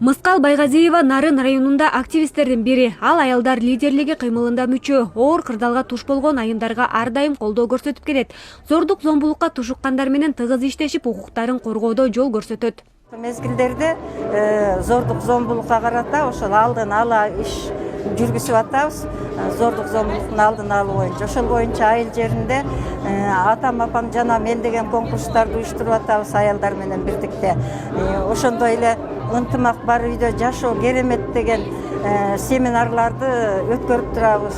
Мыскал Байгазиева Нарын районунда активисттердин бири. Ал аялдар лидерлиги кыймылында мүчө. Оор кырдаалга туш болгон айымдарга ар дайым колдоо көрсөтүп келет. Зордук зомбулукка тушуккандар менен тыгыз иштешип, укуктарын коргоодо жол көрсөтөт. Мезгилдерде зордук зомбулукка карата ошол алдын ала иш жүргүзүп атабыз. Зордук зомбулуктун алдын алуу боюнча, ошол боюнча айыл жеринде атам апам жанам эл деген конкурстарды уюштуруп атабыз аялдар менен бирдикте. Ошондой эле ынтымак бар үйдө жашоо керемет деген семинарларды өткөрүп турабыз.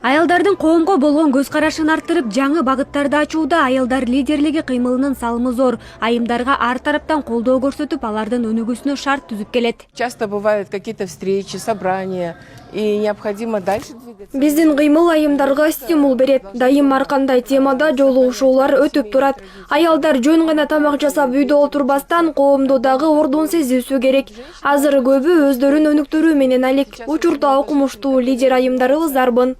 Аялдардын коомго болгон көз карашын арттырып, жаңы багыттарды ачууда аялдар лидерлиги кыймылынын салымы зор. Айымдарга ар тараптан колдоо көрсөтүп, алардын өнүгүүсүнө шарт түзүп келет. Часто бывают какие-то встречи, собрания, и необходимо дальше двигаться. Биздин кыймыл айымдарга стимул берет. Дайым ар кандай темада жолугушуулар өтүп турат. Аялдар жөн гана тамак жасап үйдө отурбастан коомдо дагы ордун сезүүсү керек. Азыр көбү өздөрүн өнүктүрүү менен алек. Учурда окумуштуу лидер айымдарыбыз арбын.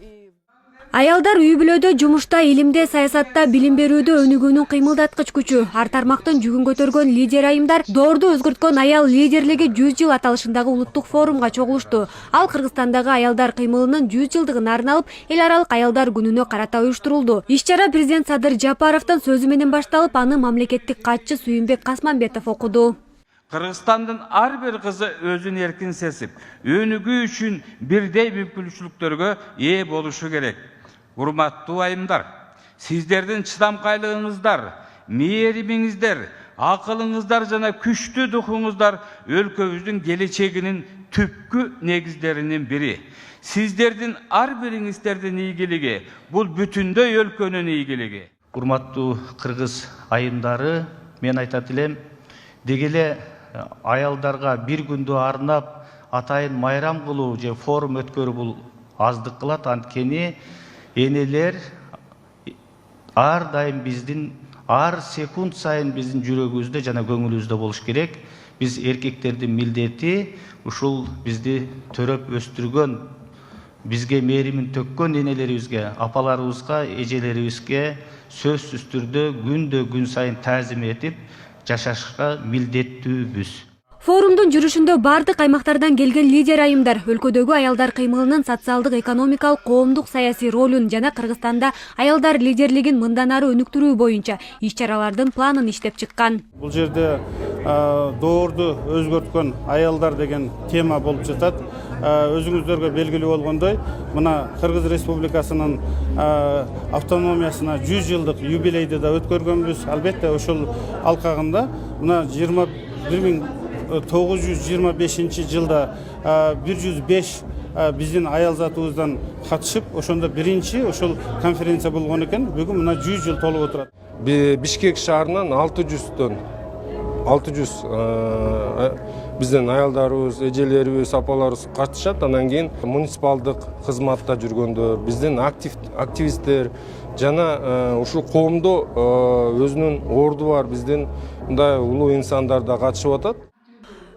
Аялдар үй бүлөдө, жумушта, илимде, саясатта, билим берүүдө өнүгүүнүн кыймылдаткыч күчү. Ар тармактын жүгүн көтөргөн лидер айымдар доорду өзгөрткөн аял лидерлиги 100 жыл аталышындагы улуттук форумга чогулушту. Ал Кыргызстандагы аялдар кыймылынын 100 жылдыгына арналып, эл аралык аялдар күнүнө карата уюштурулду. Иш-чара президент Садыр Жапаровдун сөзү менен башталып, аны мамлекеттик катчы Сүйүнбек Касманбетов окуду. Кыргызстандын ар бир кызы өзүн эркин сезип, өнүгүү үчүн бирдей мүмкүнчүлүктөргө ээ болушу керек. Урматтуу айымдар, сиздердин чыдамкайлыгыңыздар, мээримиңиздер, акылыңыздар жана күчтүү духуңуздар өлкөбүздүн келечегинин түпкү негиздеринин бири. Сиздердин ар бириңиздердин ийгилиги бул бүтүндөй өлкөнүн ийгилиги. Урматтуу кыргыз айымдары, мен айтат элем, дегеле аялдарга бир күндү арнап атайын майрам кылуу же форум өткөрүү бул аздык кылат. Анткени энелер ар дайым биздин ар секунд сайын биздин жүрөгүбүздө жана көңүлүбүздө болуш керек. Биз эркектердин милдети ушул бизди төрөп өстүргөн, бизге мээримин төккөн энелерибизге, апаларыбызга, эжелерибизге сөзсүз түрдө күндө күн сайын таазим этип жашашка милдеттүүбүз. Форумдун жүрүшүндө бардык аймактардан келген лидер айымдар өлкөдөгү аялдар кыймылынын социалдык, экономикалык, коомдук, саясий ролун жана Кыргызстанда аялдар лидерлигин мындан ары өнүктүрүү боюнча иш-чаралардын планын иштеп чыккан. Бул жерде доорду өзгөрткөн аялдар деген тема болуп жатат. Өзүңүздөргө белгилүү болгондой, мына Кыргыз Республикасынын автономиясына 100 жылдык юбилейди да өткөргөнбүз. Албетте ошол алкагында мына 1925 жылда 105 биздин аял затыбыздан катышып, ошондо биринчи ошол конференция болгон экен. Бүгүн мына 100 жыл толуп отурат. Бишкек шаарынан 600 биздин аялдарыбыз, эжелерибиз, апаларыбыз катышат. Анан кийин муниципалдык кызматта жүргөндөр, биздин активисттер жана ушул коомдо өзүнүн орду бар биздин мындай улуу инсандар да катышып атат.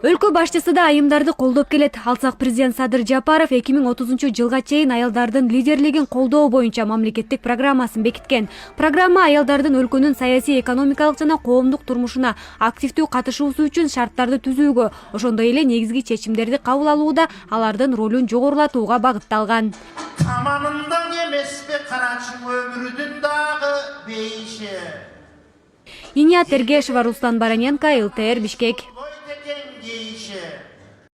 Өлкө башчысы да айымдарды колдоп келет. Алсак президент Садыр Жапаров 2030 жылга чейин аялдардын лидерлигин колдоо боюнча мамлекеттик программасын бекиткен. Программа аялдардын өлкөнүн саясий, экономикалык жана коомдук турмушуна активдүү катышуусу үчүн шарттарды түзүүгө, ошондой эле негизги чечимдерди кабыл алууда алардын ролун жогорулатууга багытталган. Аманында эмеспи карачың өмүрүдүн дагы бейиши. Иния Тергешева, Руслан Бараненко, ЛТР, Бишкек.